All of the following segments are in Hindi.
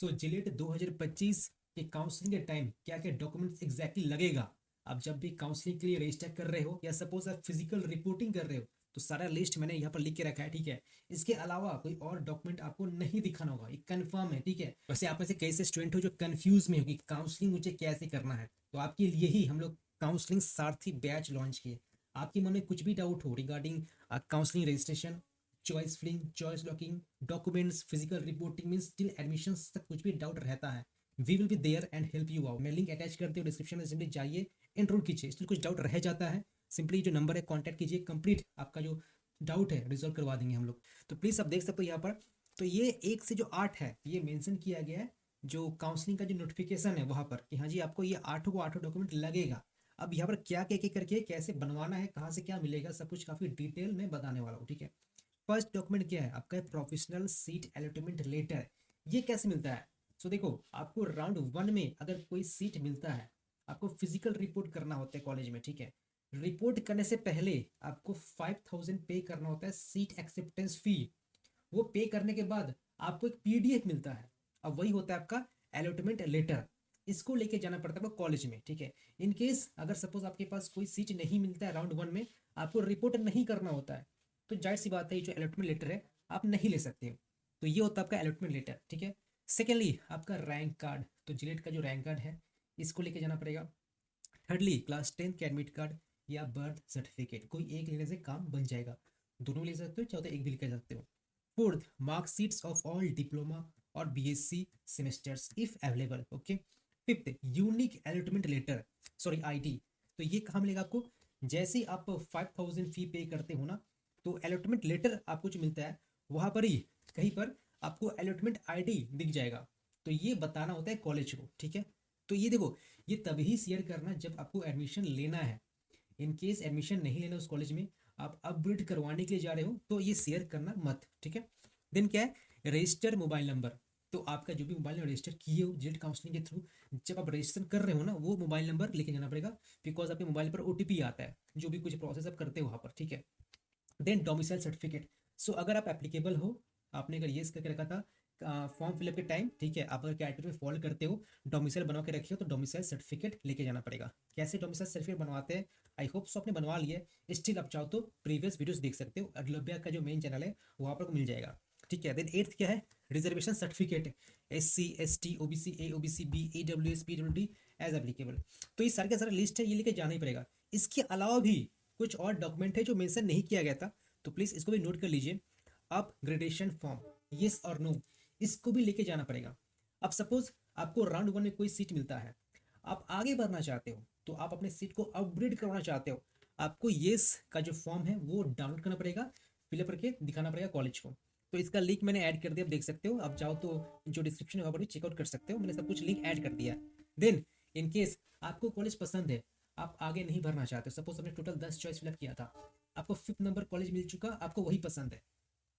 सो जिलेट 2025 के काउंसलिंग के टाइम क्या क्या डॉक्यूमेंट्स एग्जैक्टली लगेगा। आप जब भी काउंसलिंग के लिए रजिस्टर कर रहे हो या सपोज आप फिजिकल रिपोर्टिंग कर रहे हो तो सारा लिस्ट मैंने यहाँ पर लिख के रखा है, ठीक है। इसके अलावा कोई और डॉक्यूमेंट आपको नहीं दिखाना होगा, ये कंफर्म है, ठीक है। वैसे आप में से कई से स्टूडेंट हो जो कंफ्यूज में हो कि काउंसलिंग मुझे कैसे करना है, तो आपके लिए ही हम लोग काउंसलिंग सारथी बैच लॉन्च किए। आपके मन में कुछ भी डाउट हो regarding counselling registration, choice filling, choice locking, documents, physical reporting means till admission तक कुछ भी डाउट रहता है, we will be there and help you out. मैं लिंक अटैच करते हो डिस्क्रिप्शन में, सिंपली जाइए, एनरोल कीजिए। स्टिल कुछ डाउट रह जाता है, सिंपली जो नंबर है कॉन्टैक्ट कीजिए, कंप्लीट आपका जो डाउट है रिजॉल्व करवा देंगे हम लोग। तो प्लीज़ आप देख सकते हो यहाँ पर, तो ये 1 से जो 8 है ये मेंशन किया गया है जो काउंसलिंग का जो नोटिफिकेशन है वहाँ पर कि हाँ जी आपको ये आठों डॉक्यूमेंट लगेगा। अब यहाँ पर क्या क्या क्या करके कैसे बनवाना है, कहाँ से क्या मिलेगा, सब कुछ काफ़ी डिटेल में बताने वाला हूँ, ठीक है। फर्स्ट डॉक्यूमेंट क्या है आपका, प्रोफेशनल सीट अलॉटमेंट लेटर। ये कैसे मिलता है? सो देखो, आपको राउंड 1 में अगर कोई सीट मिलता है, आपको फिजिकल रिपोर्ट करना होता है कॉलेज में, ठीक है। रिपोर्ट करने से पहले आपको 5000 पे करना होता है सीट एक्सेप्टेंस फी। वो पे करने के बाद आपको एक पीडीएफ मिलता है, अब वही होता है आपका अलॉटमेंट लेटर। इसको लेके जाना पड़ता है आपको कॉलेज में, ठीक है। इन केस अगर सपोज आपके पास कोई सीट नहीं मिलता है राउंड 1 में, आपको रिपोर्ट नहीं करना होता है, तो जाहिर सी बात है ये जो अलॉटमेंट लेटर है आप नहीं ले सकते हो। तो ये होता है आपका अलॉटमेंट लेटर, ठीक है। सेकेंडली आपका रैंक कार्ड, तो जिलेट का जो रैंक कार्ड है इसको लेके जाना पड़ेगा। थर्डली क्लास 10 का एडमिट कार्ड या बर्थ सर्टिफिकेट, कोई एक लेने से काम बन जाएगा, दोनों ले सकते हो चाहे तो एक भी लेकर सकते हो। Fourth, marksheets of all diploma और BSc semesters if available, okay. Fifth, unique allotment letter, sorry ID. तो ये कहाँ मिलेगा आपको, जैसे ही आप 5000 फी पे करते हो ना, तो अलॉटमेंट लेटर आपको जो मिलता है वहां पर ही कहीं पर आपको अलॉटमेंट आईडी दिख जाएगा। तो ये बताना होता है कॉलेज को, ठीक है। तो ये देखो, ये तभी शेयर करना जब आपको एडमिशन लेना है। इन केस एडमिशन नहीं लेना उस कॉलेज में, आप अपग्रेड करवाने के लिए जा रहे हो, तो ये शेयर करना मत, ठीक है। देन क्या है, रजिस्टर मोबाइल नंबर। तो आपका जो भी मोबाइल नंबर रजिस्टर किए हो जेट काउंसलिंग के थ्रू, जब आप रजिस्टर कर रहे हो ना, वो मोबाइल नंबर लेके जाना पड़ेगा, बिकॉज आपके मोबाइल पर ओटीपी आता है जो भी कुछ प्रोसेस आप करते हो वहाँ पर, ठीक है। Then domicile certificate. सो अगर आप एप्लीकेबल हो, आपने अगर ये करके रखा था फॉर्म फिलअप के टाइम, ठीक है, आप अगर कैटेगरी में फॉलो करते हो, डोमिसाइल बनवा के रखिए, तो डोमिसाइल सर्टिफिकेट लेके जाना पड़ेगा। कैसे डोमिसाइल सर्टिफिकेट बनवाते हैं, आई होप सो आपने बनवा लिए, स्टिल आप चाहो तो प्रीवियस वीडियोस देख सकते हो, अगलभ्या का जो मेन चैनल है वहाँ पर मिल जाएगा, ठीक है। देन एट्थ क्या है, reservation certificate, SC ST OBC AOBC B EWS PWD as applicable. तो ये सारे का सारा लिस्ट है, ये लेके जाना ही पड़ेगा। इसके अलावा भी कुछ और डॉक्यूमेंट है जो मेंशन नहीं किया गया था, तो प्लीज़ इसको भी नोट कर लीजिए। अब ग्रेडेशन फॉर्म, येस और नो, इसको भी लेके जाना पड़ेगा। अब सपोज आपको राउंड 1 में कोई सीट मिलता है, आप आगे बढ़ना चाहते हो, तो आप अपने सीट को अपग्रेड करवाना चाहते हो, आपको येस का जो फॉर्म है वो डाउनलोड करना पड़ेगा, फिलअप करके दिखाना पड़ेगा कॉलेज को। तो इसका लिंक मैंने ऐड कर दिया, आप देख सकते हो, आप चाहो तो जो डिस्क्रिप्शन है वहाँ पर भी चेकआउट कर सकते हो, मैंने सब कुछ लिंक ऐड कर दिया है। देन इन केस आपको कॉलेज पसंद है, आप आगे नहीं भरना चाहते, सपोज आपने टोटल 10 चॉइस फिलअप किया था, आपको 5th नंबर कॉलेज मिल चुका, आपको वही पसंद है,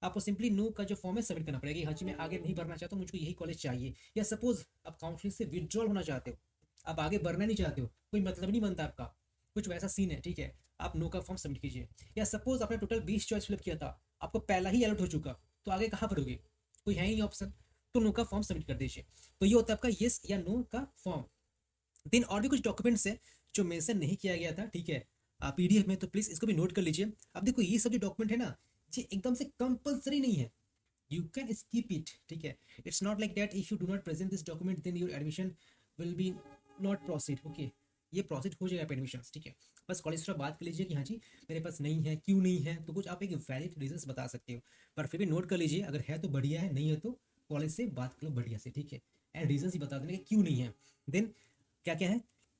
आपको सिंपली नो का जो फॉर्म है सबमिट करना पड़ेगा, हाँ जी मैं आगे नहीं भरना चाहता हूँ, मुझको यही कॉलेज चाहिए। या सपोज आप काउंसलिंग से विड्रॉल होना चाहते हो, आप आगे बढ़ना नहीं चाहते हो, कोई मतलब नहीं बनता आपका, कुछ वैसा सीन है, ठीक है, आप नो का फॉर्म सबमिट कीजिए। या सपोज आपने टोटल 20 चॉइस फिलअप किया था, आपको पहला ही अलॉट हो चुका, तो आगे कहाँ भरोगे, कोई है ही नहीं ऑप्शन, तो नो का फॉर्म सबमिट कर दीजिए। तो ये होता है आपका येस या नो का फॉर्म। देन और भी कुछ डॉक्यूमेंट्स है जो मेंशन नहीं किया गया था, ठीक है, पीडीएफ में, तो प्लीज इसको भी नोट कर लीजिए। अब देखो ये सब जो डॉक्यूमेंट है ना, ये एकदम से कंपलसरी नहीं है, यू कैन स्किप इट, ठीक है। It's not like that if you do not present this document then your admission will be not proceed, okay. ये प्रोसीड हो जाएगा एडमिशन, ठीक है। बस कॉलेज से बात कर लीजिए कि हाँ जी मेरे पास नहीं है, क्यों नहीं है, तो कुछ आप एक वैलिड रीजन बता सकते हो, पर फिर भी नोट कर लीजिए, अगर है तो बढ़िया है, नहीं है तो कॉलेज से बात कर लो बढ़िया से, ठीक है, एंड रीजन ही बता देने क्यों नहीं है। देन क्या क्या है,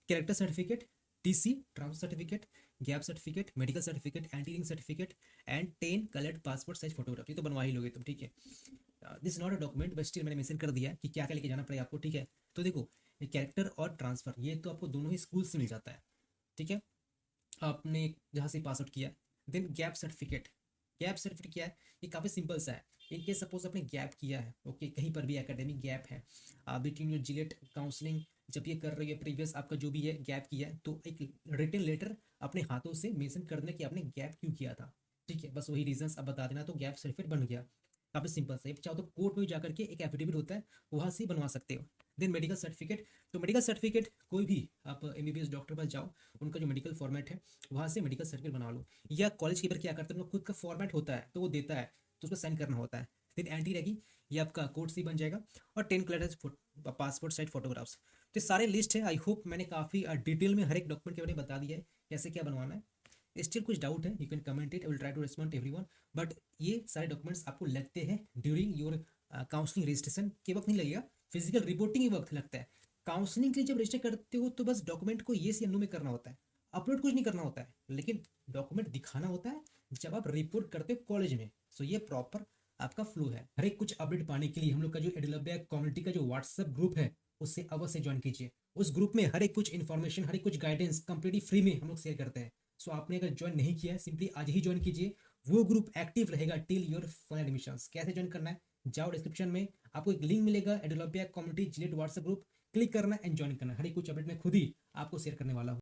character certificate, TC transfer certificate, gap certificate, medical certificate, anti link certificate and 10 coloured passport size photograph, ये तो बनवा ही लोगे तुम, ठीक है। This not a document but still मैंने मेंशन कर दिया है कि क्या क्या लेके जाना पड़ेगा आपको, ठीक है। तो देखो, ये कैरेक्टर और ट्रांसफर ये तो आपको दोनों ही स्कूल से मिल जाता है, ठीक है, आपने जहाँ से पास आउट किया। Then gap certificate, gap certificate क्या है, ये काफ़ी सिंपल सा है। इन केस सपोज आपने गैप किया है, ओके, कहीं पर भी एकेडमिक गैप है बिटवीन योर जिलेट काउंसलिंग, जब ये कर रही है प्रीवियस आपका जो भी है गैप किया है, तो एक रिटन लेटर अपने हाथों से मेंशन कर देना कि आपने गैप क्यों किया था, ठीक है, बस वही रीजंस अब बता देना, तो गैप सर्टिफिकेट बन गया। काफी सिंपल सा, चाहो तो कोर्ट में जाकर के एक एफिडेविट होता है, वहां से बनवा सकते हो। देन मेडिकल सर्टिफिकेट, तो मेडिकल सर्टिफिकेट कोई भी आप एमबीबीएस डॉक्टर पास जाओ, उनका जो मेडिकल फॉर्मेट है वहां से मेडिकल सर्टिफिकेट बना लो। या कॉलेज के बार क्या करते हैं, उनका खुद का फॉर्मेट होता है तो वो देता है, तो उसको साइन करना होता है। फिर एंटी रैगिंग, ये आपका कोर्ट से बन जाएगा। और 10 क्लैरिटी पासपोर्ट साइज फोटोग्राफ्स। तो ये सारे लिस्ट है। आई होप मैंने काफी डिटेल में हर एक डॉक्यूमेंट के बारे में बता दिया है कैसे क्या बनवाना है। स्टिल कुछ डाउट है, you can comment it, I will try to respond everyone. But ये सारे डॉक्यूमेंट्स आपको लगते हैं ड्यूरिंग योर काउंसलिंग रजिस्ट्रेशन के वक्त नहीं लगेगा, फिजिकल रिपोर्टिंग के वक्त लगता है। काउंसलिंग के लिए जब रजिस्टर करते हो तो बस डॉक्यूमेंट को येस या नो में करना होता है, अपलोड कुछ नहीं करना होता है, लेकिन डॉक्यूमेंट दिखाना होता है जब आप रिपोर्ट करते हो कॉलेज में। सो ये प्रॉपर आपका फ्लो है। हर एक कुछ अपडेट पाने के लिए हम लोग का जो एडलबिया कम्युनिटी का जो व्हाट्सएप ग्रुप है उससे अवश्य ज्वाइन कीजिए। उस ग्रुप में हर एक कुछ इन्फॉर्मेशन, हर एक कुछ गाइडेंस कंप्लीटली फ्री में हम लोग शेयर करते हैं। सो आपने अगर ज्वाइन नहीं किया है, सिंपली आज ही ज्वाइन कीजिए। वो ग्रुप एक्टिव रहेगा टिल योर फाइनल एडमिशन। कैसे ज्वाइन करना है, जाओ डिस्क्रिप्शन में आपको एक लिंक मिलेगा, एडोलॉपिया कम्युनिटी जिलेट व्हाट्सएप ग्रुप, क्लिक करना एंड ज्वाइन करना। हर एक कुछ अपडेट में खुद ही आपको शेयर करने वाला हूँ।